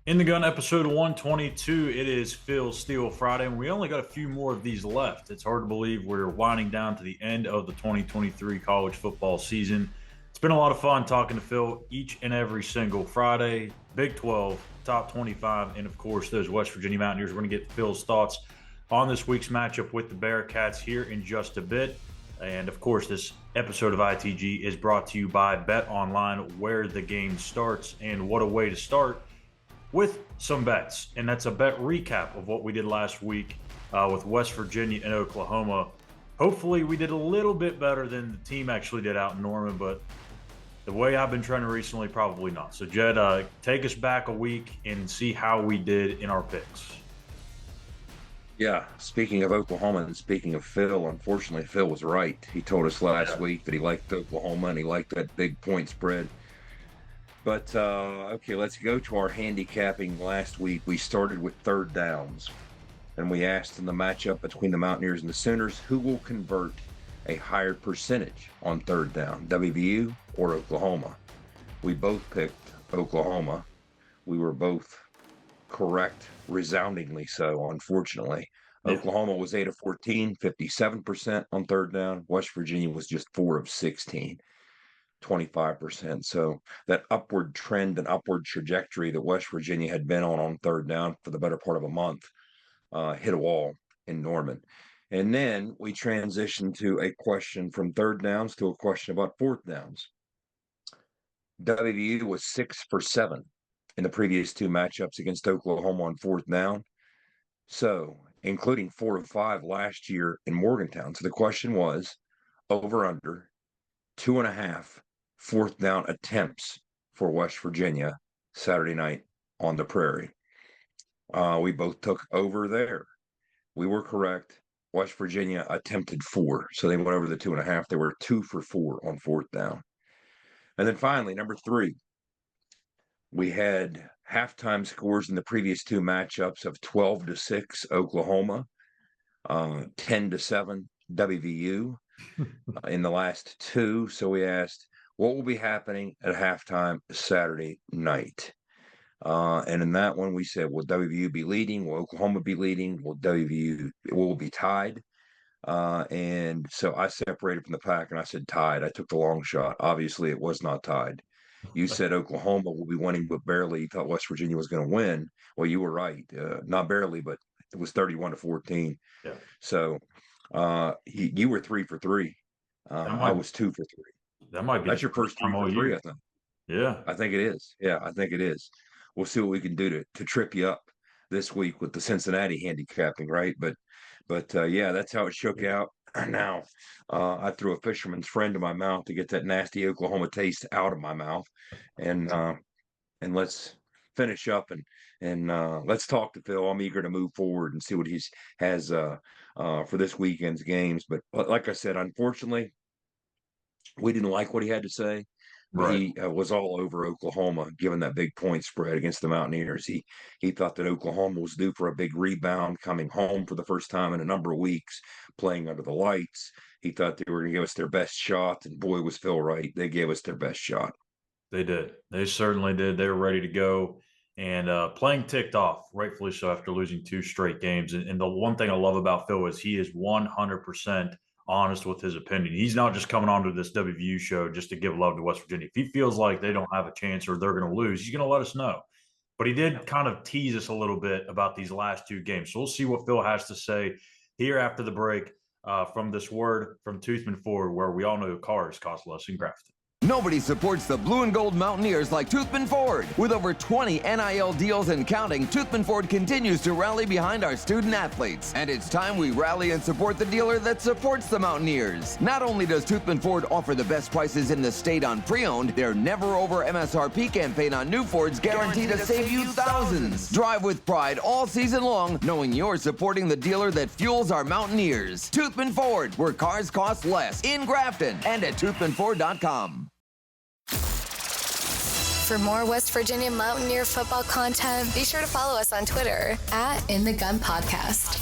In the Gun, episode 122. It is Phil Steele Friday, and we only got a few more of these left. It's hard to believe we're winding down to the end of the 2023 college football season. It's been a lot of fun talking to Phil each and every single Friday. Big 12, top 25, and of course, those West Virginia Mountaineers. We're going to get Phil's thoughts on this week's matchup with the Bearcats here in just a bit. And of course, this episode of ITG is brought to you by Bet Online, where the game starts. And what a way to start with some bets. And that's a bet recap of what we did last week with West Virginia and Oklahoma. Hopefully we did a little bit better than the team actually did out in Norman, but the way I've been trending recently, probably not. So Jed, take us back a week and see how we did in our picks. Yeah, speaking of Oklahoma and speaking of Phil, unfortunately Phil was right. He told us last week that he liked Oklahoma and he liked that big point spread. But, okay, let's go to our handicapping. Last week, we started with third downs. And we asked in the matchup between the Mountaineers and the Sooners, who will convert a higher percentage on third down, WVU or Oklahoma? We both picked Oklahoma. We were both correct, resoundingly so, unfortunately. Yeah. Oklahoma was 8 of 14, 57% on third down. West Virginia was just 4 of 16. 25%. So that upward trend and upward trajectory that West Virginia had been on third down for the better part of a month hit a wall in Norman. And then we transitioned to a question from third downs to a question about fourth downs. WVU was 6 for 7 in the previous two matchups against Oklahoma on fourth down. So including 4 of 5 last year in Morgantown. So the question was over under 2.5 fourth down attempts for West Virginia Saturday night on the Prairie. We both took over there. We were correct. West Virginia attempted 4, so they went over the 2.5. They were 2 for 4 on fourth down. And then finally, number 3, we had halftime scores in the previous two matchups of 12-6 Oklahoma, 10-7 WVU in the last two. So we asked, what will be happening at halftime Saturday night? And in that one, we said, will WVU be leading? Will Oklahoma be leading? Will be tied? And so I separated from the pack and I said tied. I took the long shot. Obviously, it was not tied. You said Oklahoma will be winning, but barely. You thought West Virginia was going to win. Well, you were right. Not barely, but it was 31-14. Yeah. So you were 3 for 3. I was 2 for 3. That might be. That's your first 3 for 3, I think. Yeah. I think it is. Yeah, I think it is. We'll see what we can do to trip you up this week with the Cincinnati handicapping, right? But yeah, that's how it shook out. Now, I threw a fisherman's friend to my mouth to get that nasty Oklahoma taste out of my mouth, and let's finish up and let's talk to Phil. I'm eager to move forward and see what he has for this weekend's games. But like I said, unfortunately, we didn't like what he had to say. Right. He was all over Oklahoma, given that big point spread against the Mountaineers. He thought that Oklahoma was due for a big rebound, coming home for the first time in a number of weeks, playing under the lights. He thought they were going to give us their best shot, and boy, was Phil right. They gave us their best shot. They did. They certainly did. They were ready to go, and playing ticked off, rightfully so, after losing 2 straight games. And the one thing I love about Phil is he is 100% honest with his opinion. He's not just coming onto this WVU show just to give love to West Virginia. If he feels like they don't have a chance or they're going to lose, he's going to let us know. But he did kind of tease us a little bit about these last 2 games. So we'll see what Phil has to say here after the break from this word from Toothman Ford, where we all know cars cost less in Grafton. Nobody supports the blue and gold Mountaineers like Toothman Ford. With over 20 NIL deals and counting, Toothman Ford continues to rally behind our student athletes. And it's time we rally and support the dealer that supports the Mountaineers. Not only does Toothman Ford offer the best prices in the state on pre-owned, their never over MSRP campaign on new Fords guaranteed to save you thousands. Drive with pride all season long, knowing you're supporting the dealer that fuels our Mountaineers. Toothman Ford, where cars cost less, in Grafton and at toothmanford.com. For more West Virginia Mountaineer football content, be sure to follow us on Twitter at In the Gun Podcast.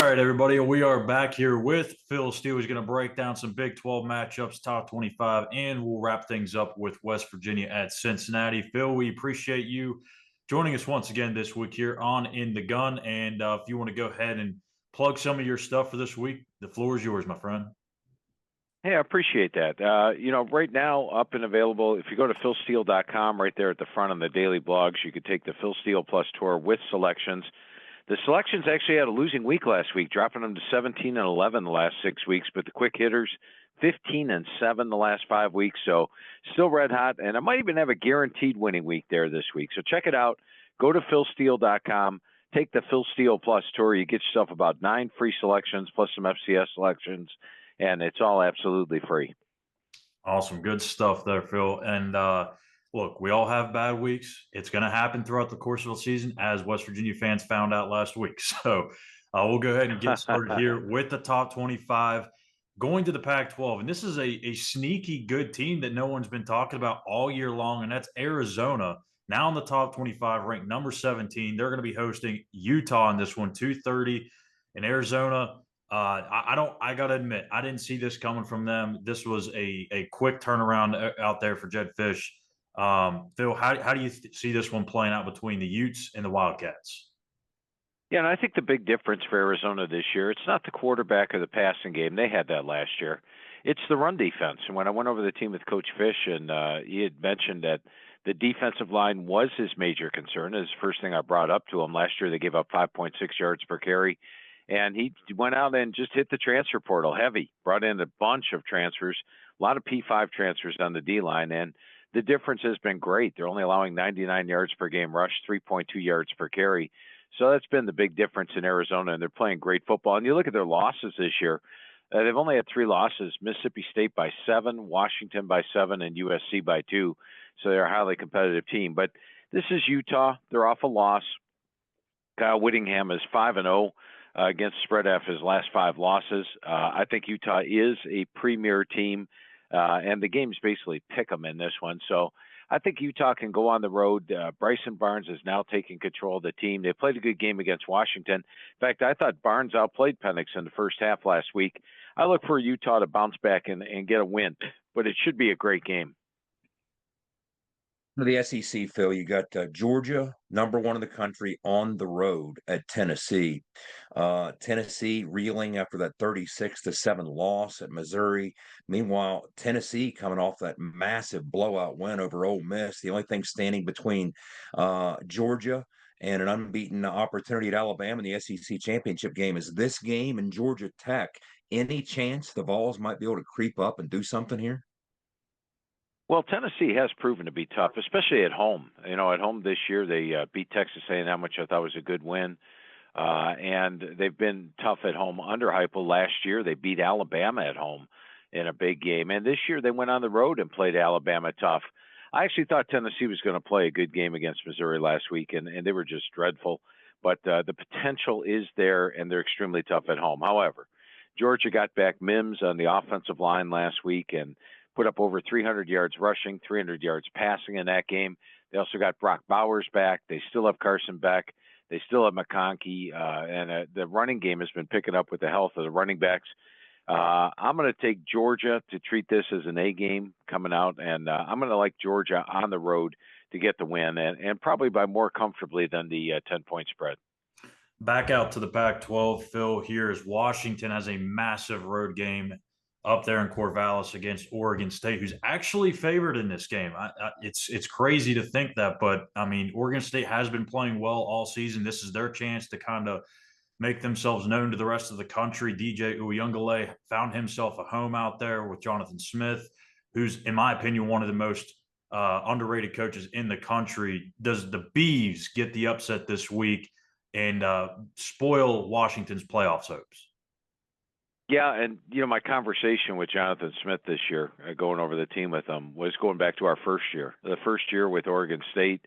All right, everybody, we are back here with Phil Steele. He's going to break down some Big 12 matchups, top 25, and we'll wrap things up with West Virginia at Cincinnati. Phil, we appreciate you joining us once again this week here on In the Gun. And if you want to go ahead and plug some of your stuff for this week, the floor is yours, my friend. Hey, I appreciate that. Right now, up and available, if you go to philsteele.com, right there at the front on the daily blogs, you could take the Phil Steele Plus Tour with selections. The selections actually had a losing week last week, dropping them to 17-11 the last 6 weeks, but the quick hitters, 15-7 the last 5 weeks, so still red hot, and I might even have a guaranteed winning week there this week. So check it out. Go to philsteele.com, take the Phil Steele Plus Tour. You get yourself about 9 free selections plus some FCS selections, and it's all absolutely free. Awesome. Good stuff there, Phil. And look, we all have bad weeks. It's going to happen throughout the course of the season, as West Virginia fans found out last week. So we'll go ahead and get started here with the top 25, going to the Pac-12. And this is a sneaky good team that no one's been talking about all year long, and that's Arizona. Now in the top 25, ranked number 17. They're going to be hosting Utah in this one, 2:30 in Arizona. I got to admit, I didn't see this coming from them. This was a quick turnaround out there for Jed Fish. Phil, how do you see this one playing out between the Utes and the Wildcats? Yeah, and I think the big difference for Arizona this year, it's not the quarterback or the passing game. They had that last year. It's the run defense. And when I went over the team with Coach Fish, and he had mentioned that the defensive line was his major concern. Is the first thing I brought up to him. Last year they gave up 5.6 yards per carry. And he went out and just hit the transfer portal heavy, brought in a bunch of transfers, a lot of P5 transfers on the D-line, and the difference has been great. They're only allowing 99 yards per game rush, 3.2 yards per carry. So that's been the big difference in Arizona, and they're playing great football. And you look at their losses this year, they've only had 3 losses, Mississippi State by 7, Washington by 7, and USC by 2. So they're a highly competitive team. But this is Utah. They're off a loss. Kyle Whittingham is 5-0. Against spread after his last 5 losses. I think Utah is a premier team, and the game's basically pick 'em in this one. So I think Utah can go on the road. Bryson Barnes is now taking control of the team. They played a good game against Washington. In fact, I thought Barnes outplayed Penix in the first half last week. I look for Utah to bounce back and get a win, but it should be a great game. For the SEC, Phil, you got Georgia, number 1 in the country, on the road at Tennessee. Tennessee reeling after that 36-7 loss at Missouri. Meanwhile, Tennessee coming off that massive blowout win over Ole Miss. The only thing standing between Georgia and an unbeaten opportunity at Alabama in the SEC championship game is this game and Georgia Tech. Any chance the Vols might be able to creep up and do something here? Well, Tennessee has proven to be tough, especially at home. At home this year, they beat Texas A&M, which I thought was a good win. And they've been tough at home under Heupel. Last year, they beat Alabama at home in a big game. And this year, they went on the road and played Alabama tough. I actually thought Tennessee was going to play a good game against Missouri last week, and they were just dreadful. But the potential is there, and they're extremely tough at home. However, Georgia got back Mims on the offensive line last week and put up over 300 yards rushing, 300 yards passing in that game. They also got Brock Bowers back. They still have Carson Beck. They still have McConkey. And the running game has been picking up with the health of the running backs. I'm going to take Georgia to treat this as an A game coming out. And I'm going to like Georgia on the road to get the win, and probably by more comfortably than the 10-point spread. Back out to the Pac-12, Phil, here is Washington has a massive road game up there in Corvallis against Oregon State, who's actually favored in this game. It's crazy to think that, but I mean, Oregon State has been playing well all season. This is their chance to kind of make themselves known to the rest of the country. DJ Uyunglele found himself a home out there with Jonathan Smith, who's, in my opinion, one of the most underrated coaches in the country. Does the Beavs get the upset this week and spoil Washington's playoffs hopes? Yeah, and my conversation with Jonathan Smith this year, going over the team with him, was going back to our first year. The first year with Oregon State,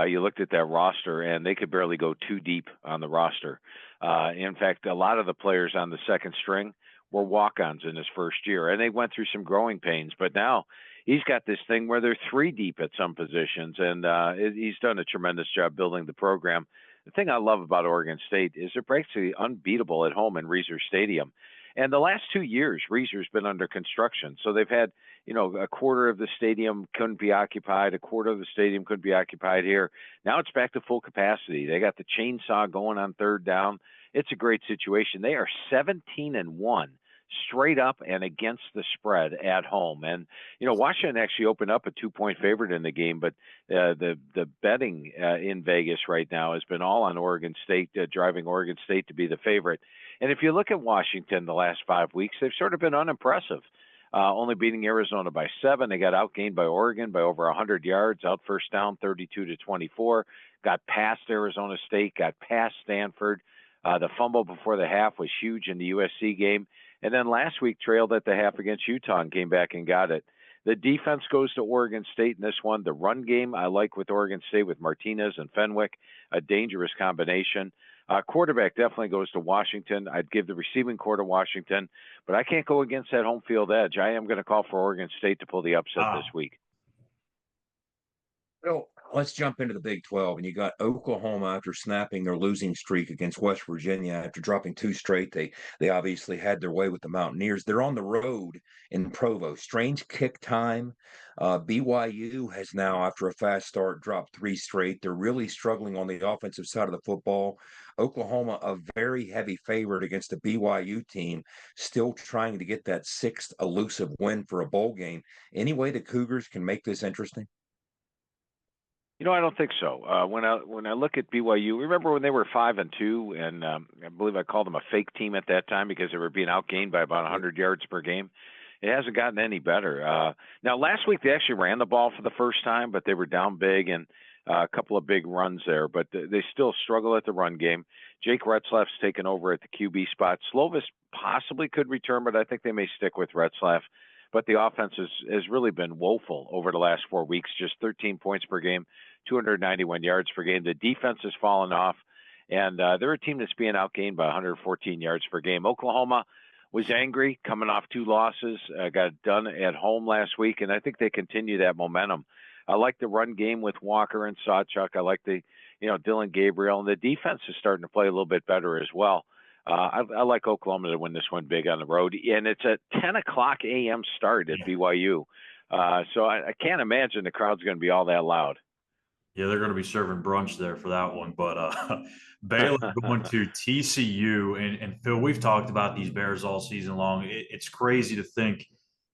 you looked at that roster, and they could barely go 2 deep on the roster. In fact, a lot of the players on the second string were walk-ons in his first year, and they went through some growing pains. But now he's got this thing where they're 3 deep at some positions, and he's done a tremendous job building the program. the thing I love about Oregon State is they're basically unbeatable at home in Reser Stadium. And the last 2 years, Reser's been under construction. So they've had, a quarter of the stadium couldn't be occupied, a quarter of the stadium couldn't be occupied here. Now it's back to full capacity. They got the chainsaw going on third down. It's a great situation. They are 17-1 straight up and against the spread at home. And, Washington actually opened up a 2-point favorite in the game, but the betting in Vegas right now has been all on Oregon State, driving Oregon State to be the favorite. And if you look at Washington the last 5 weeks, they've sort of been unimpressive. Only beating Arizona by 7. They got outgained by Oregon by over 100 yards, out first down 32-24. Got past Arizona State, got past Stanford. The fumble before the half was huge in the USC game. And then last week trailed at the half against Utah and came back and got it. The defense goes to Oregon State in this one. The run game I like with Oregon State with Martinez and Fenwick, a dangerous combination. Quarterback definitely goes to Washington. I'd give the receiving core to Washington, but I can't go against that home field edge. I am going to call for Oregon State to pull the upset this week. Well, let's jump into the Big 12. And you got Oklahoma after snapping their losing streak against West Virginia after dropping 2 straight. They obviously had their way with the Mountaineers. They're on the road in Provo. Strange kick time. BYU has now, after a fast start, dropped 3 straight. They're really struggling on the offensive side of the football. Oklahoma, a very heavy favorite against a BYU team, still trying to get that 6th elusive win for a bowl game. Any way the Cougars can make this interesting? I don't think so. When I look at BYU, remember when they were 5-2, and I believe I called them a fake team at that time because they were being outgained by about 100 yards per game. It hasn't gotten any better. Now, last week they actually ran the ball for the first time, but they were down big and a couple of big runs there. But they still struggle at the run game. Jake Retzlaff's taken over at the QB spot. Slovis possibly could return, but I think they may stick with Retzlaff. But the offense has really been woeful over the last 4 weeks, just 13 points per game, 291 yards per game. The defense has fallen off, and they're a team that's being outgained by 114 yards per game. Oklahoma was angry coming off 2 losses, got done at home last week, and I think they continue that momentum. I like the run game with Walker and Sawchuk. I like the, Dylan Gabriel, and the defense is starting to play a little bit better as well. I like Oklahoma to win this one big on the road, and it's a 10 o'clock a.m. start at BYU. So I can't imagine the crowd's going to be all that loud. Yeah, they're going to be serving brunch there for that one. But Baylor going to TCU. And Phil, we've talked about these Bears all season long. It's crazy to think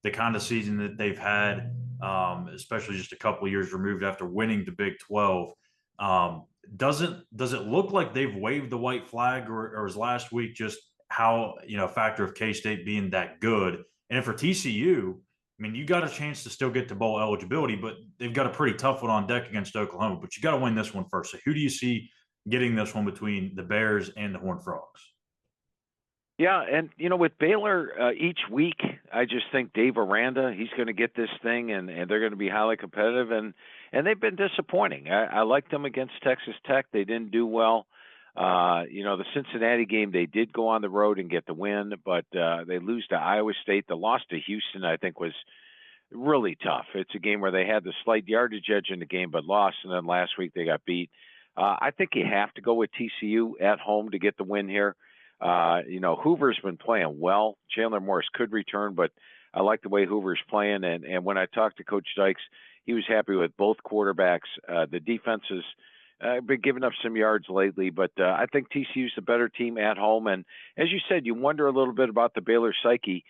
the kind of season that they've had, especially just a couple of years removed after winning the Big 12. Does it look like they've waved the white flag, or is last week just how, a factor of K-State being that good? And for TCU, I mean, you got a chance to still get to bowl eligibility, but they've got a pretty tough one on deck against Oklahoma. But you got to win this one first. So who do you see getting this one between the Bears and the Horned Frogs? Yeah, and with Baylor, each week I just think Dave Aranda, he's going to get this thing, and they're going to be highly competitive, and they've been disappointing. I liked them against Texas Tech. They didn't do well. The Cincinnati game, they did go on the road and get the win, but they lose to Iowa State. The loss to Houston, I think, was really tough. It's a game where they had the slight yardage edge in the game, but lost, and then last week they got beat. I think you have to go with TCU at home to get the win here. Hoover's been playing well. Chandler Morris could return, but I like the way Hoover's playing. And when I talked to Coach Dykes, he was happy with both quarterbacks. The defense has been giving up some yards lately, but I think TCU's the better team at home. And as you said, you wonder a little bit about the Baylor psyche.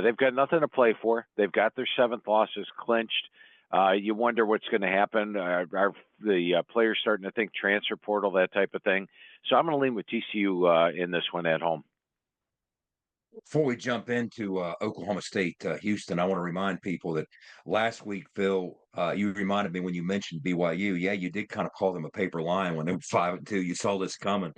They've got nothing to play for. They've got their 7th losses clinched. You wonder what's going to happen. Are the players starting to think transfer portal, that type of thing? So I'm going to lean with TCU in this one at home. Before we jump into Oklahoma State, Houston, I want to remind people that last week, Phil, you reminded me when you mentioned BYU. Yeah, you did kind of call them a paper lion when they were 5-2. You saw this coming.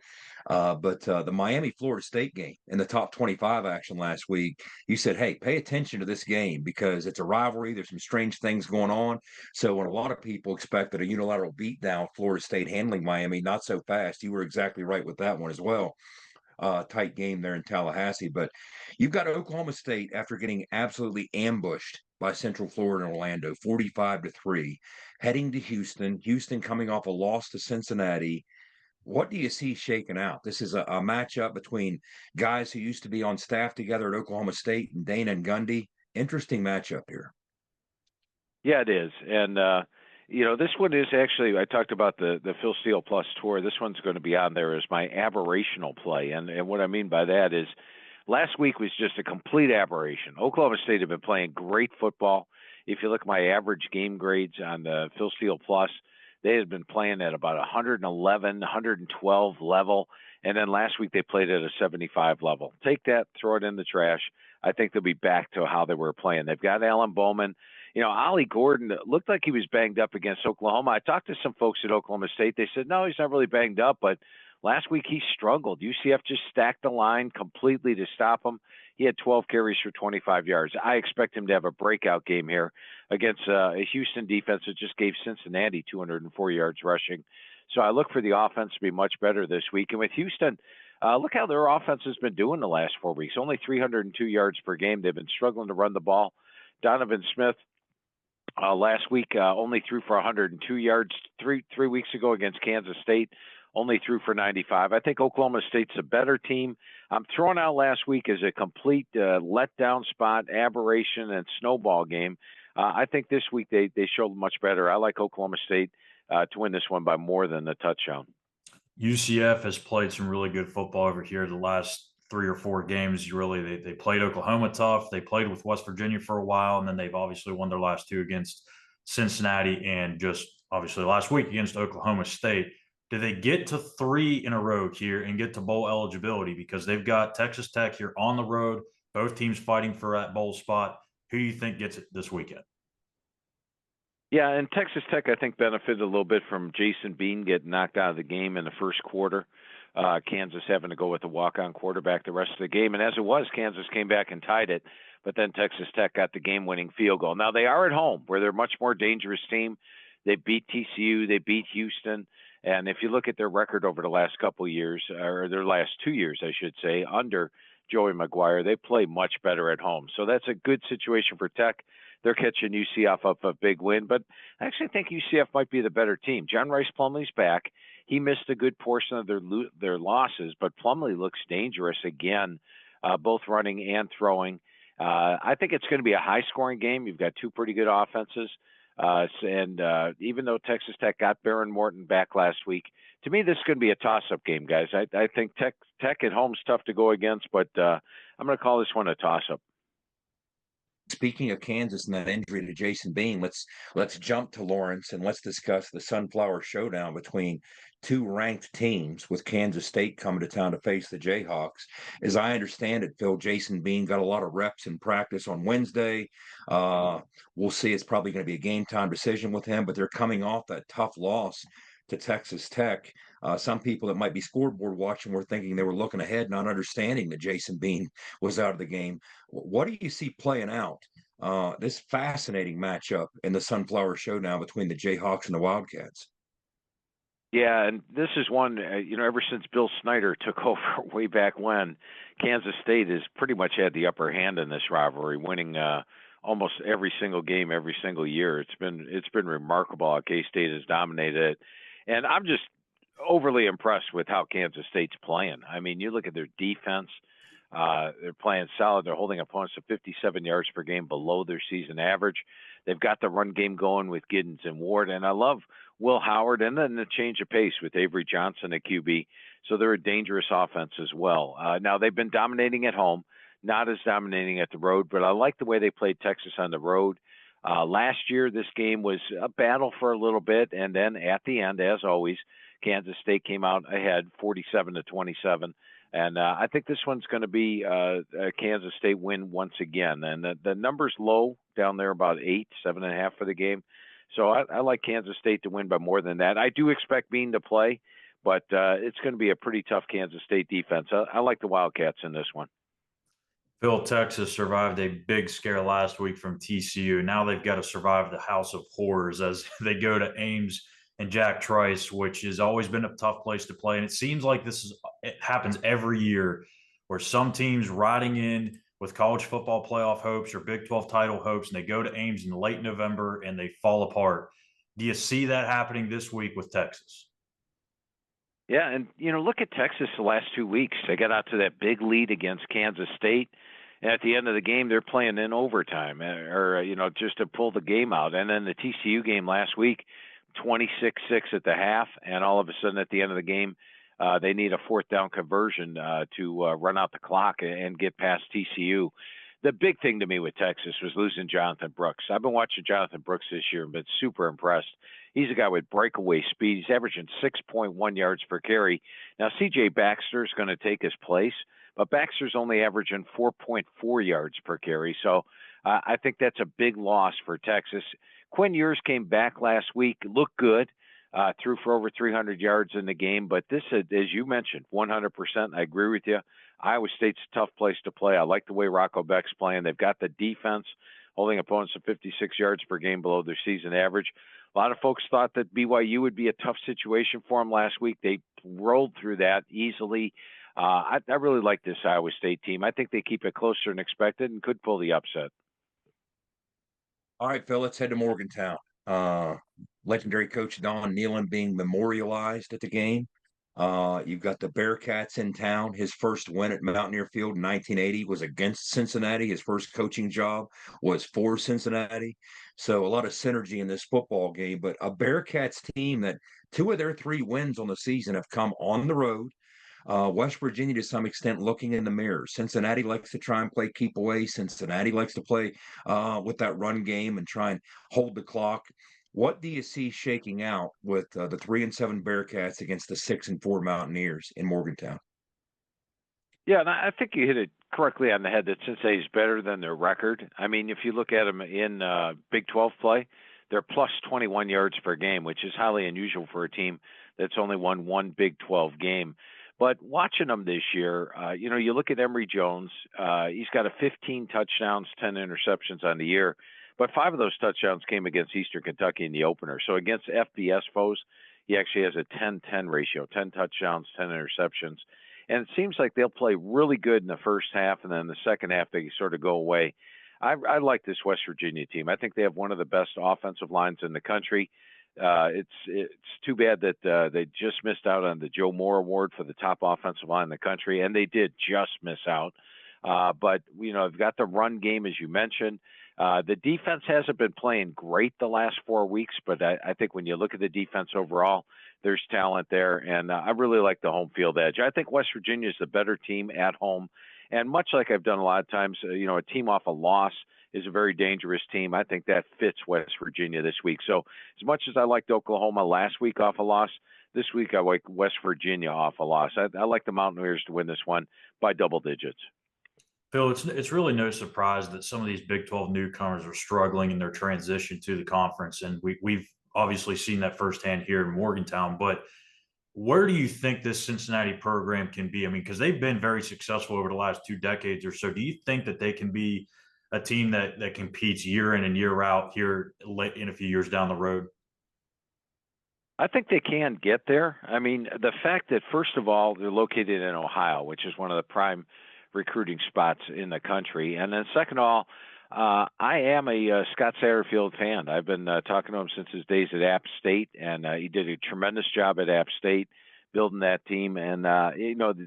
But the Miami-Florida State game in the top 25 action last week, you said, hey, pay attention to this game because it's a rivalry. There's some strange things going on. So when a lot of people expected a unilateral beatdown, Florida State handling Miami, not so fast. You were exactly right with that one as well. Tight game there in Tallahassee. But you've got Oklahoma State after getting absolutely ambushed by Central Florida and Orlando, 45-3, heading to Houston. Houston coming off a loss to Cincinnati. What do you see shaking out? This is a matchup between guys who used to be on staff together at Oklahoma State and Dana and Gundy. Interesting matchup here. Yeah, it is. And, this one is actually, I talked about the Phil Steele Plus Tour. This one's going to be on there as my aberrational play. And what I mean by that is last week was just a complete aberration. Oklahoma State have been playing great football. If you look at my average game grades on the Phil Steele Plus, they had been playing at about 111, 112 level. And then last week they played at a 75 level. Take that, throw it in the trash. I think they'll be back to how they were playing. They've got Alan Bowman. Ollie Gordon looked like he was banged up against Oklahoma. I talked to some folks at Oklahoma State. They said, no, he's not really banged up, but last week he struggled. UCF just stacked the line completely to stop him. He had 12 carries for 25 yards. I expect him to have a breakout game here against a Houston defense that just gave Cincinnati 204 yards rushing. So I look for the offense to be much better this week. And with Houston, look how their offense has been doing the last 4 weeks. Only 302 yards per game. They've been struggling to run the ball. Donovan Smith, last week, only threw for 102 yards. Three weeks ago against Kansas State, only threw for 95. I think Oklahoma State's a better team. I'm throwing out last week as a complete letdown spot, aberration, and snowball game. I think this week they showed much better. I like Oklahoma State to win this one by more than a touchdown. UCF has played some really good football over here the last 3 or 4 games. They played Oklahoma tough. They played with West Virginia for a while, and then they've obviously won their last 2 against Cincinnati and just obviously last week against Oklahoma State. Do they get to 3 in a row here and get to bowl eligibility? Because they've got Texas Tech here on the road, both teams fighting for that bowl spot. Who do you think gets it this weekend? Yeah, and Texas Tech, I think, benefited a little bit from Jason Bean getting knocked out of the game in the first quarter. Kansas having to go with the walk-on quarterback the rest of the game. And as it was, Kansas came back and tied it, but then Texas Tech got the game-winning field goal. Now, they are at home, where they're a much more dangerous team. They beat TCU. They beat Houston. And if you look at their record over the last couple of years, or their last 2 years, I should say, under Joey McGuire, they play much better at home. So that's a good situation for Tech. They're catching UCF up a big win, but I actually think UCF might be the better team. John Rice Plumlee's back. He missed a good portion of their losses, but Plumlee looks dangerous again, both running and throwing. I think it's going to be a high-scoring game. You've got 2 pretty good offenses. And even though Texas Tech got Baron Morton back last week, to me, this is going to be a toss-up game, guys. I think Tech at home is tough to go against, but I'm going to call this one a toss-up. Speaking of Kansas and that injury to Jason Bean, let's jump to Lawrence and let's discuss the Sunflower Showdown between 2 ranked teams, with Kansas State coming to town to face the Jayhawks. As I understand it, Phil, Jason Bean got a lot of reps in practice on Wednesday. We'll see. It's probably going to be a game time decision with him, but they're coming off that tough loss to Texas Tech. Some people that might be scoreboard watching were thinking they were looking ahead, not understanding that Jason Bean was out of the game. What do you see playing out this fascinating matchup in the Sunflower Showdown between the Jayhawks and the Wildcats? Yeah, and this is one, ever since Bill Snyder took over way back when, Kansas State has pretty much had the upper hand in this rivalry, winning almost every single game every single year. It's been remarkable how K-State has dominated it. And I'm just overly impressed with how Kansas State's playing. I mean, you look at their defense. They're playing solid. They're holding opponents to 57 yards per game below their season average. They've got the run game going with Giddens and Ward. And I love Will Howard, and then the change of pace with Avery Johnson at QB. So they're a dangerous offense as well. Now, they've been dominating at home, not as dominating at the road, but I like the way they played Texas on the road. Last year, this game was a battle for a little bit, and then at the end, as always, Kansas State came out ahead 47-27. And I think this one's going to be a Kansas State win once again. And the number's low down there, about 7.5 for the game. So I like Kansas State to win by more than that. I do expect Bean to play, but it's going to be a pretty tough Kansas State defense. I like the Wildcats in this one. Phil, Texas survived a big scare last week from TCU. Now they've got to survive the House of Horrors as they go to Ames and Jack Trice, which has always been a tough place to play. And it seems like it happens every year, where some teams riding in with college football playoff hopes or Big 12 title hopes, and they go to Ames in late November and they fall apart. Do you see that happening this week with Texas? Yeah, and look at Texas the last 2 weeks. They got out to that big lead against Kansas State, and at the end of the game, they're playing in overtime, or just to pull the game out. And then the TCU game last week, 26-6 at the half, and all of a sudden at the end of the game, they need a fourth down conversion to run out the clock and get past TCU. The big thing to me with Texas was losing Jonathan Brooks. I've been watching Jonathan Brooks this year and been super impressed. He's a guy with breakaway speed. He's averaging 6.1 yards per carry. Now, C.J. Baxter's going to take his place, but Baxter's only averaging 4.4 yards per carry. So I think that's a big loss for Texas. Quinn Ewers came back last week, looked good, threw for over 300 yards in the game. But this, as you mentioned, 100%, I agree with you. Iowa State's a tough place to play. I like the way Rocco Beck's playing. They've got the defense holding opponents to 56 yards per game below their season average. A lot of folks thought that BYU would be a tough situation for them last week. They rolled through that easily. I really like this Iowa State team. I think they keep it closer than expected and could pull the upset. All right, Phil, let's head to Morgantown. Legendary coach Don Nealon being memorialized at the game. You've got the Bearcats in town. His first win at Mountaineer Field in 1980 was against Cincinnati. His first coaching job was for Cincinnati. So a lot of synergy in this football game. But a Bearcats team that 2 of their 3 wins on the season have come on the road. West Virginia, to some extent, looking in the mirror. Cincinnati likes to try and play keep away. Cincinnati likes to play with that run game and try and hold the clock. What do you see shaking out with the 3-7 Bearcats against the 6-4 Mountaineers in Morgantown? Yeah, and I think you hit it correctly on the head that Cincinnati is better than their record. I mean, if you look at them in Big 12 play, they're plus 21 yards per game, which is highly unusual for a team that's only won one Big 12 game. But watching them this year, you look at Emory Jones. He's got 15 touchdowns, 10 interceptions on the year. But 5 of those touchdowns came against Eastern Kentucky in the opener. So against FBS foes, he actually has a 10-10 ratio, 10 touchdowns, 10 interceptions. And it seems like they'll play really good in the first half, and then in the second half they sort of go away. I like this West Virginia team. I think they have one of the best offensive lines in the country. It's too bad that they just missed out on the Joe Moore Award for the top offensive line in the country, and they did just miss out. But they've got the run game, as you mentioned. The defense hasn't been playing great the last 4 weeks, but I think when you look at the defense overall, there's talent there, and I really like the home field edge. I think West Virginia is the better team at home, and much like I've done a lot of times, a team off a loss is a very dangerous team. I think that fits West Virginia this week. So as much as I liked Oklahoma last week off a loss, this week I like West Virginia off a loss. I like the Mountaineers to win this one by double digits. Phil, it's really no surprise that some of these Big 12 newcomers are struggling in their transition to the conference, and we've obviously seen that firsthand here in Morgantown. But where do you think this Cincinnati program can be? I mean, because they've been very successful over the last 2 decades or so. Do you think that they can be a team that competes year in and year out here in a few years down the road? I think they can get there. I mean, the fact that, first of all, they're located in Ohio, which is one of the prime recruiting spots in the country. And then second of all, I am a Scott Satterfield fan. I've been talking to him since his days at App State, and he did a tremendous job at App State building that team. And,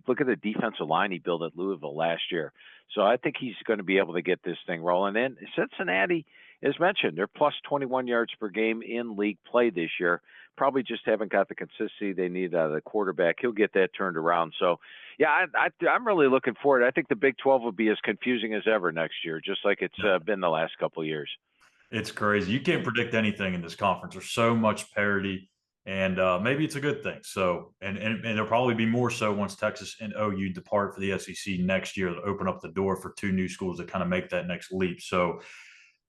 look at the defensive line he built at Louisville last year. So I think he's going to be able to get this thing rolling. And Cincinnati, as mentioned, they're plus 21 yards per game in league play this year. Probably just haven't got the consistency they need out of the quarterback. He'll get that turned around. So, yeah, I'm really looking forward. I think the Big 12 will be as confusing as ever next year, just like it's been the last couple of years. It's crazy. You can't predict anything in this conference. There's so much parity, and maybe it's a good thing. So, and there'll probably be more so once Texas and OU depart for the SEC next year to open up the door for 2 new schools to kind of make that next leap. So,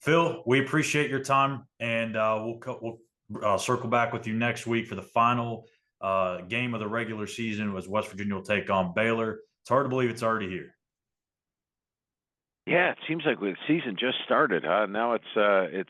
Phil, we appreciate your time, and we'll circle back with you next week for the final game of the regular season, as West Virginia will take on Baylor. It's hard to believe it's already here. Yeah, it seems like the season just started, huh? Now it's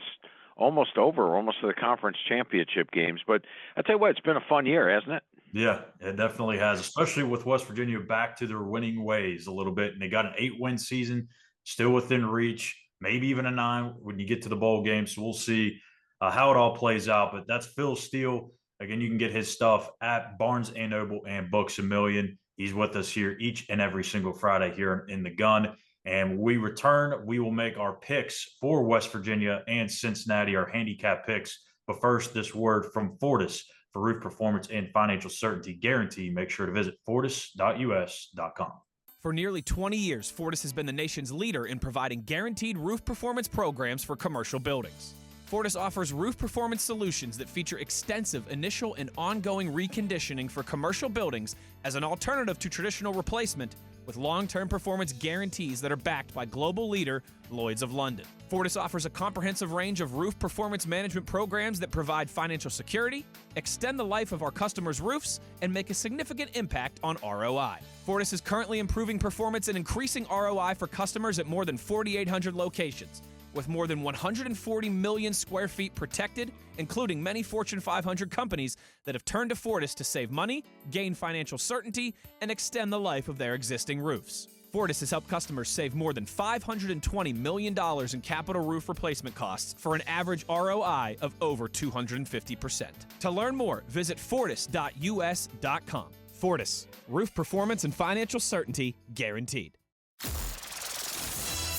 almost over, almost to the conference championship games. But I tell you what, it's been a fun year, hasn't it? Yeah, it definitely has, especially with West Virginia back to their winning ways a little bit. And they got an 8-win season, still within reach, maybe even a 9 when you get to the bowl game. So we'll see how it all plays out. But that's Phil Steele, Again, you can get his stuff at Barnes & Noble and Books A Million. He's with us here each and every single Friday here in the Gun. And when we return, we will make our picks for West Virginia and Cincinnati, our handicap picks. But first, this word from Fortis for roof performance and financial certainty guarantee. Make sure to visit fortis.us.com. For nearly 20 years, Fortis has been the nation's leader in providing guaranteed roof performance programs for commercial buildings. Fortis offers roof performance solutions that feature extensive initial and ongoing reconditioning for commercial buildings as an alternative to traditional replacement, with long-term performance guarantees that are backed by global leader Lloyd's of London. Fortis offers a comprehensive range of roof performance management programs that provide financial security, extend the life of our customers' roofs, and make a significant impact on ROI. Fortis is currently improving performance and increasing ROI for customers at more than 4,800 locations, with more than 140 million square feet protected, including many Fortune 500 companies that have turned to Fortis to save money, gain financial certainty, and extend the life of their existing roofs. Fortis has helped customers save more than $520 million in capital roof replacement costs for an average ROI of over 250%. To learn more, visit fortis.us.com. Fortis, roof performance and financial certainty guaranteed.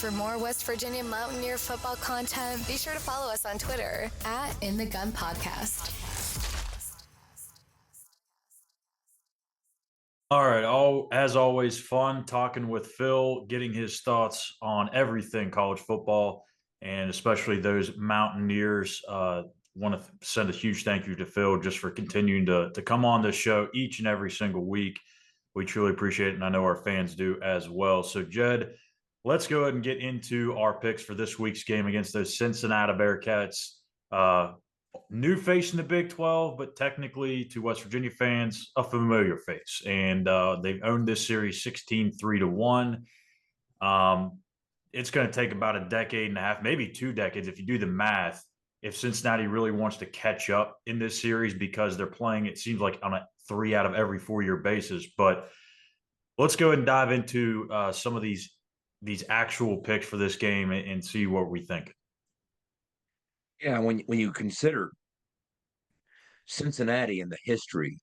For more West Virginia Mountaineer football content, be sure to follow us on Twitter at In the Gun Podcast. All right. As always, fun talking with Phil, getting his thoughts on everything college football, and especially those Mountaineers. Want to send a huge thank you to Phil just for continuing to come on this show each and every single week. We truly appreciate it, and I know our fans do as well. So, Jed, let's go ahead and get into our picks for this week's game against those Cincinnati Bearcats. New face in the Big 12, but technically to West Virginia fans, a familiar face. And they've owned this series 16-3-1. It's going to take about a decade and a half, maybe 2 decades, if you do the math, if Cincinnati really wants to catch up in this series, because they're playing, it seems like, on a 3 out of every 4-year basis. But let's go ahead and dive into some of these actual picks for this game and see what we think. Yeah, when you consider Cincinnati and the history,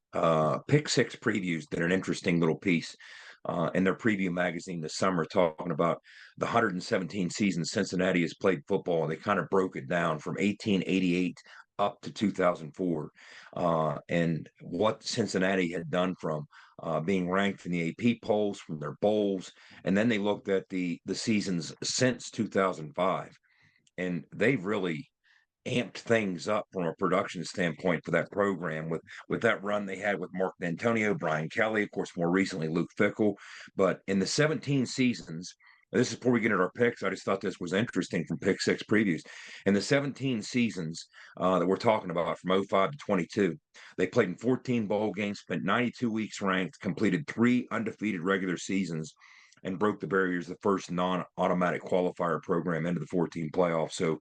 Pick Six Previews did an interesting little piece in their preview magazine this summer, talking about the 117 seasons Cincinnati has played football, and they kind of broke it down from 1888 up to 2004, and what Cincinnati had done from being ranked in the AP polls, from their bowls, and then they looked at the seasons since 2005, and they've really amped things up from a production standpoint for that program with that run they had with Mark D'Antonio, Brian Kelly, of course, more recently Luke Fickell. But in the 17 seasons, this is before we get into our picks, I just thought this was interesting from Pick Six Previews. In the 17 seasons that we're talking about from 05 to 22, they played in 14 bowl games, spent 92 weeks ranked, completed 3 undefeated regular seasons, and broke the barriers, the first non-automatic qualifier program into the 14 playoffs. So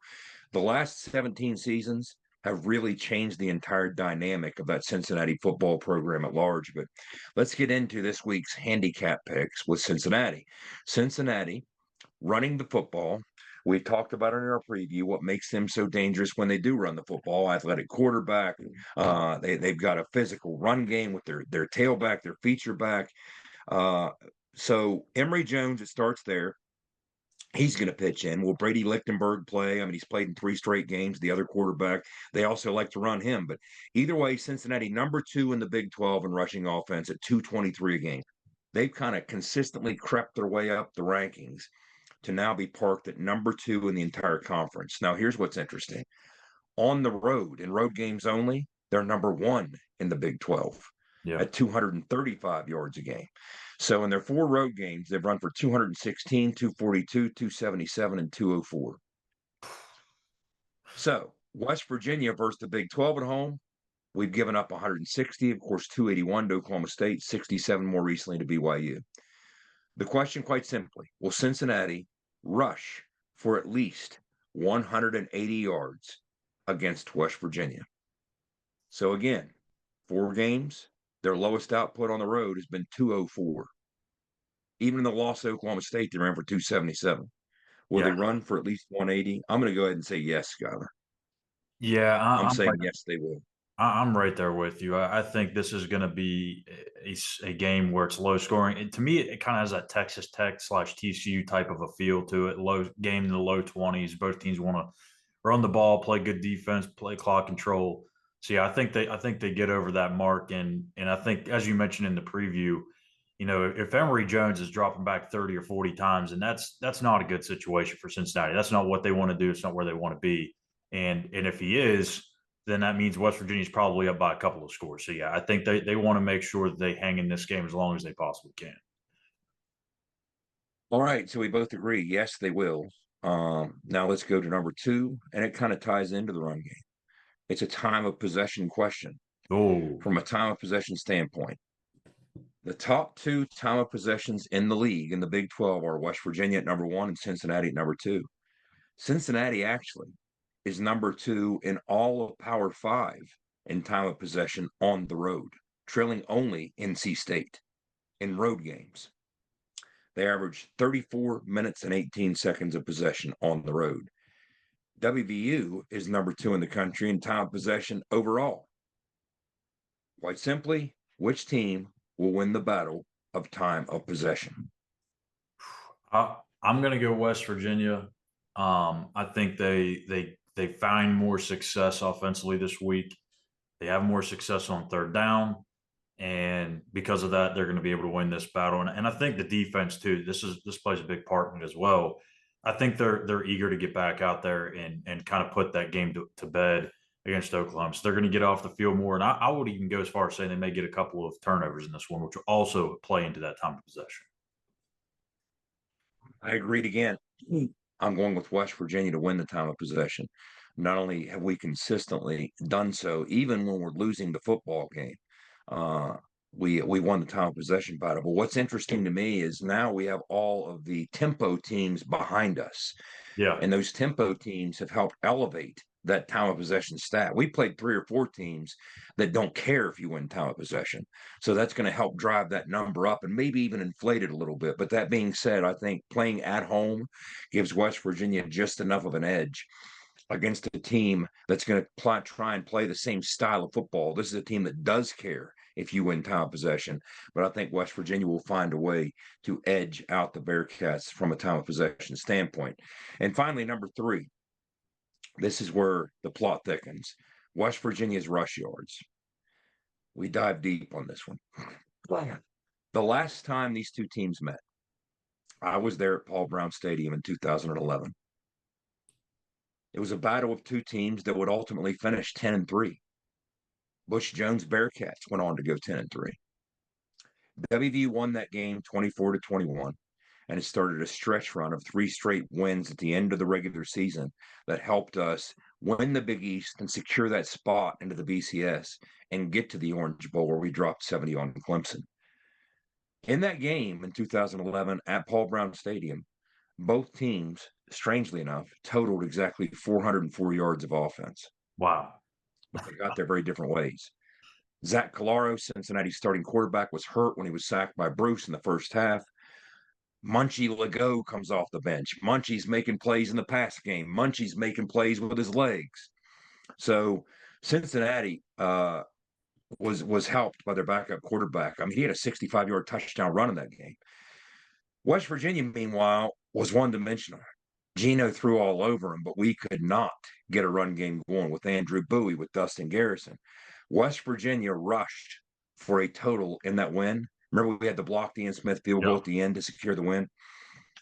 the last 17 seasons have really changed the entire dynamic of that Cincinnati football program at large. But let's get into this week's handicap picks with Cincinnati. Cincinnati running the football. We talked about it in our preview, what makes them so dangerous when they do run the football. Athletic quarterback. They've got a physical run game with their tailback, their feature back. So Emory Jones, it starts there. He's going to pitch in. Will Brady Lichtenberg play? I mean, he's played in 3 straight games, the other quarterback. They also like to run him. But either way, Cincinnati, number 2 in the Big 12 in rushing offense at 223 a game. They've kind of consistently crept their way up the rankings to now be parked at number 2 in the entire conference. Now, here's what's interesting. On the road, in road games only, they're number 1 in the Big 12 at 235 yards a game. So in their 4 road games, they've run for 216, 242, 277, and 204. So West Virginia versus the Big 12 at home, we've given up 160, of course, 281 to Oklahoma State, 67 more recently to BYU. The question, quite simply, will Cincinnati rush for at least 180 yards against West Virginia? So again, 4 games, their lowest output on the road has been 204. Even in the loss to Oklahoma State, they ran for 277. Will they run for at least 180? I'm going to go ahead and say yes, Schuyler. Yeah, I'm saying yes, they will. I'm right there with you. I think this is going to be a game where it's low scoring. And to me, it kind of has that Texas Tech / TCU type of a feel to it. Low game in the low 20s. Both teams want to run the ball, play good defense, play clock control. So yeah, I think they get over that mark. And I think, as you mentioned in the preview, if Emory Jones is dropping back 30 or 40 times, and that's not a good situation for Cincinnati. That's not what they want to do. It's not where they want to be. And if he is, then that means West Virginia's probably up by a couple of scores. So yeah, I think they want to make sure that they hang in this game as long as they possibly can. All right, so we both agree. Yes, they will. Now let's go to number 2, and it kind of ties into the run game. It's a time of possession question. Oh, From a time of possession standpoint, the top 2 time of possessions in the league in the Big 12 are West Virginia at number 1 and Cincinnati at number 2. Cincinnati actually is number 2 in all of Power 5 in time of possession on the road, trailing only NC State in road games. They average 34 minutes and 18 seconds of possession on the road. WVU is number 2 in the country in time of possession overall. Quite simply, which team will win the battle of time of possession? I'm going to go West Virginia. I think they find more success offensively this week. They have more success on third down. And because of that, they're going to be able to win this battle. And I think the defense too. This plays a big part in it as well. I think they're eager to get back out there and kind of put that game to bed against Oklahoma. So they're going to get off the field more. And I would even go as far as saying they may get a couple of turnovers in this one, which will also play into that time of possession. I agreed again. I'm going with West Virginia to win the time of possession. Not only have we consistently done so, even when we're losing the football game, we won the time of possession battle. But what's interesting to me is now we have all of the tempo teams behind us. Yeah. And those tempo teams have helped elevate that time of possession stat. We played 3 or 4 teams that don't care if you win time of possession. So that's going to help drive that number up and maybe even inflate it a little bit. But that being said, I think playing at home gives West Virginia just enough of an edge against a team that's going to try and play the same style of football. This is a team that does care if you win time of possession. But I think West Virginia will find a way to edge out the Bearcats from a time of possession standpoint. And finally, number 3, this is where the plot thickens. West Virginia's rush yards. We dive deep on this one. The last time these two teams met, I was there at Paul Brown Stadium in 2011. It was a battle of 2 teams that would ultimately finish 10-3. Bush Jones Bearcats went on to go 10-3. WVU won that game 24-21, and it started a stretch run of 3 straight wins at the end of the regular season that helped us win the Big East and secure that spot into the BCS and get to the Orange Bowl where we dropped 70 on Clemson. In that game in 2011 at Paul Brown Stadium, both teams, strangely enough, totaled exactly 404 yards of offense. Wow. But they got there very different ways. Zach Calaro, Cincinnati's starting quarterback, was hurt when he was sacked by Bruce in the first half. Munchie Legault comes off the bench. Munchie's making plays in the pass game. Munchie's making plays with his legs. So Cincinnati was helped by their backup quarterback. I mean, he had a 65-yard touchdown run in that game. West Virginia, meanwhile, was one-dimensional. Geno threw all over him, but we could not get a run game going with Andrew Bowie, with Dustin Garrison. West Virginia rushed for a total in that win. Remember, we had the blocked Ian Smith field goal at the end to secure the win?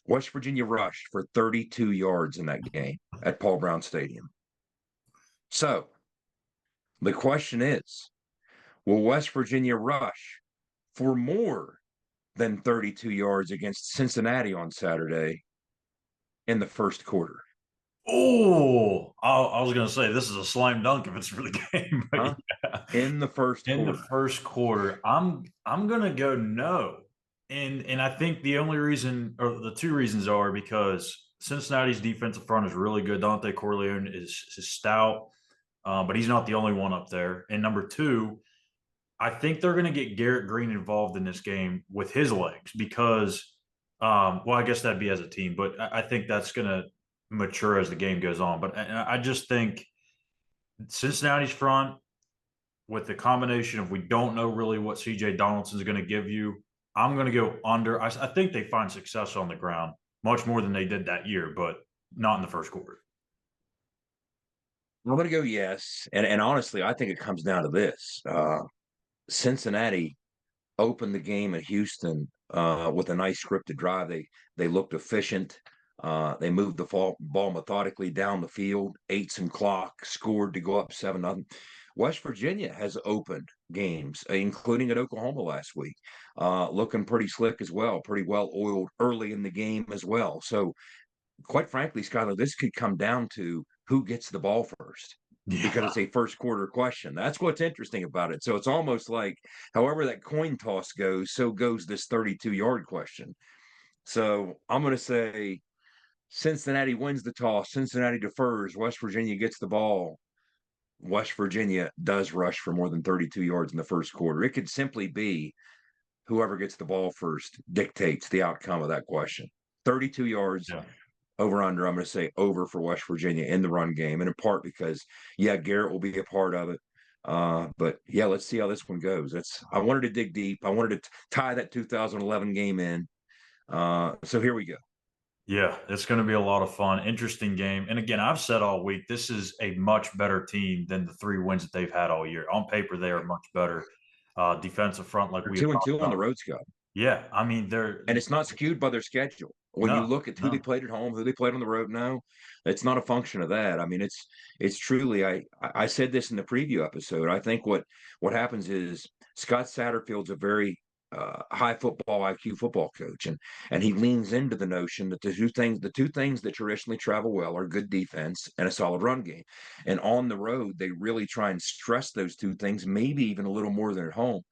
West Virginia rushed for 32 yards in that game at Paul Brown Stadium. So the question is, will West Virginia rush for more than 32 yards against Cincinnati on Saturday in the first quarter? Oh, I was going to say this is a slam dunk if it's for the game. But yeah. In the first quarter. In the first quarter, I'm going to go no. And I think the only reason, or the 2 reasons, are because Cincinnati's defensive front is really good. Dante Corleone is stout, but he's not the only one up there. And number 2, I think they're going to get Garrett Green involved in this game with his legs because, well, I guess that'd be as a team, but I think that's going to mature as the game goes on. But I just think Cincinnati's front with the combination of we don't know really what CJ Donaldson's going to give you, I'm going to go under. I think they find success on the ground much more than they did that year, but not in the first quarter. I'm going to go yes. And honestly, I think it comes down to this. Cincinnati opened the game in Houston with a nice scripted drive. They looked efficient. They moved the ball methodically down the field, ate some clock, scored to go up 7-0. West Virginia has opened games, including at Oklahoma last week, looking pretty slick as well, pretty well oiled early in the game as well. So, quite frankly, Schuyler, this could come down to who gets the ball first. Because it's a first quarter question. That's what's interesting about it. So it's almost like however that coin toss goes, so goes this 32-yard question. So I'm going to say Cincinnati wins the toss. Cincinnati defers. West Virginia gets the ball. West Virginia does rush for more than 32 yards in the first quarter. It could simply be whoever gets the ball first dictates the outcome of that question. 32 yards. Yeah. Over under, I'm going to say over for West Virginia in the run game, and in part because, Garrett will be a part of it. But let's see how this one goes. I wanted to dig deep. I wanted to tie that 2011 game in. So here we go. Yeah, it's going to be a lot of fun. Interesting game. And again, I've said all week, this is a much better team than the 3 wins that they've had all year. On paper, they are much better. Defensive front, like we 2-2 on the road, Scott. Yeah, I mean, and it's not skewed by their schedule. When you look at who they played at home, who they played on the road, it's not a function of that. I mean, it's truly. I said this in the preview episode. I think what happens is Scott Satterfield's a very high football IQ football coach, and he leans into the notion that the two things that traditionally travel well are good defense and a solid run game. And on the road, they really try and stress those two things, maybe even a little more than at home.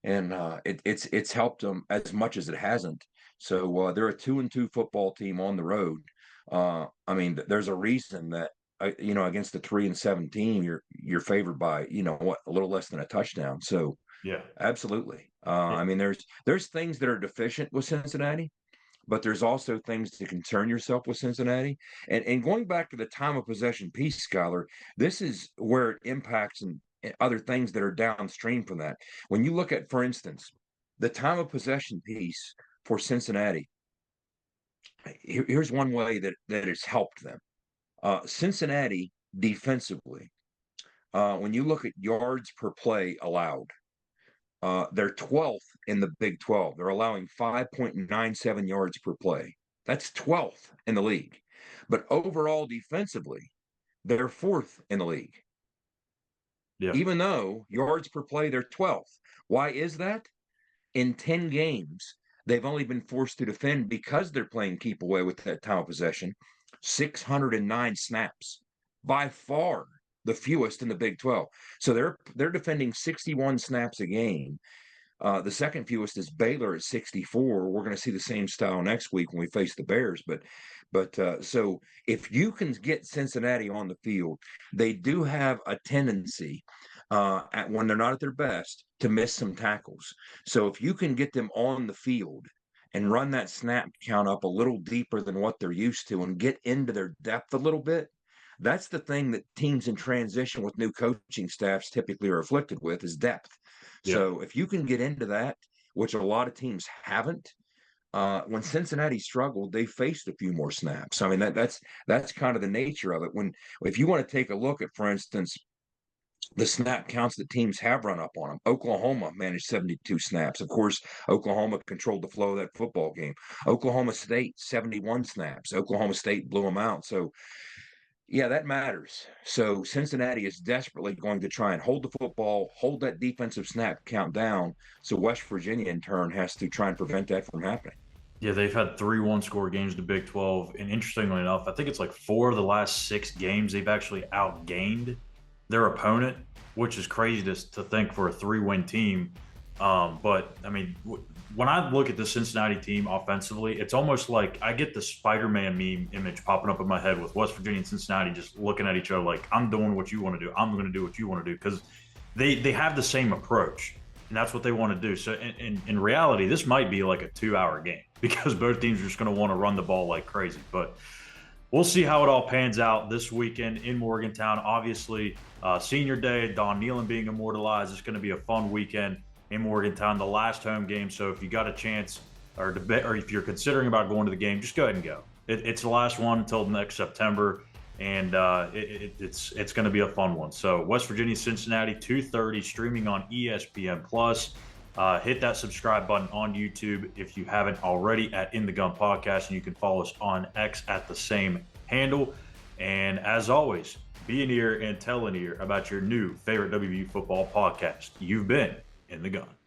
And it's helped them as much as it hasn't. So they're a 2-2 football team on the road. I mean, there's a reason that against the 3-7 team, you're favored by a little less than a touchdown. So yeah, absolutely. I mean, there's things that are deficient with Cincinnati, but there's also things to concern yourself with Cincinnati. And going back to the time of possession piece, Schuyler, this is where it impacts and other things that are downstream from that. When you look at, for instance, the time of possession piece for Cincinnati, here's one way that it's helped them. Cincinnati defensively, when you look at yards per play allowed, they're 12th in the Big 12. They're allowing 5.97 yards per play. That's 12th in the league. But overall defensively, they're 4th in the league. Yeah. Even though yards per play, they're 12th. Why is that? In 10 games, they've only been forced to defend because they're playing keep away with that time of possession, 609 snaps, by far the fewest in the Big 12. So they're defending 61 snaps a game. The second fewest is Baylor at 64. We're going to see the same style next week when we face the Bears. But so if you can get Cincinnati on the field, they do have a tendency when they're not at their best to miss some tackles. So if you can get them on the field and run that snap count up a little deeper than what they're used to and get into their depth a little bit, that's the thing that teams in transition with new coaching staffs typically are afflicted with is depth. Yeah. So if you can get into that, which a lot of teams haven't, when Cincinnati struggled, they faced a few more snaps. I mean, that's kind of the nature of it. If you want to take a look at, for instance, the snap counts that teams have run up on them, Oklahoma managed 72 snaps. Of course, Oklahoma controlled the flow of that football game. Oklahoma State, 71 snaps. Oklahoma State blew them out. So, yeah, that matters. So Cincinnati is desperately going to try and hold the football, hold that defensive snap count down. So West Virginia, in turn, has to try and prevent that from happening. Yeah, they've had 3 one-score games in the Big 12. And interestingly enough, I think it's like 4 of the last 6 games they've actually outgained their opponent, which is crazy to think for a 3-win team. But, I mean, when I look at the Cincinnati team offensively, it's almost like I get the Spider-Man meme image popping up in my head with West Virginia and Cincinnati just looking at each other like, I'm doing what you want to do. I'm going to do what you want to do, because they have the same approach, and that's what they want to do. So in reality, this might be like a 2-hour game because both teams are just going to want to run the ball like crazy. But we'll see how it all pans out this weekend in Morgantown. Obviously, Senior Day, Don Nealon being immortalized. It's going to be a fun weekend in Morgantown, the last home game. So if you got a chance or if you're considering about going to the game, just go ahead and go. It's the last one until next September, and it's going to be a fun one. So West Virginia, Cincinnati, 2:30, streaming on ESPN Plus. Hit that subscribe button on YouTube if you haven't already at In the Gun Podcast, and you can follow us on X at the same handle. And as always, be an ear and tell an ear about your new favorite WVU football podcast. You've been In the Gun.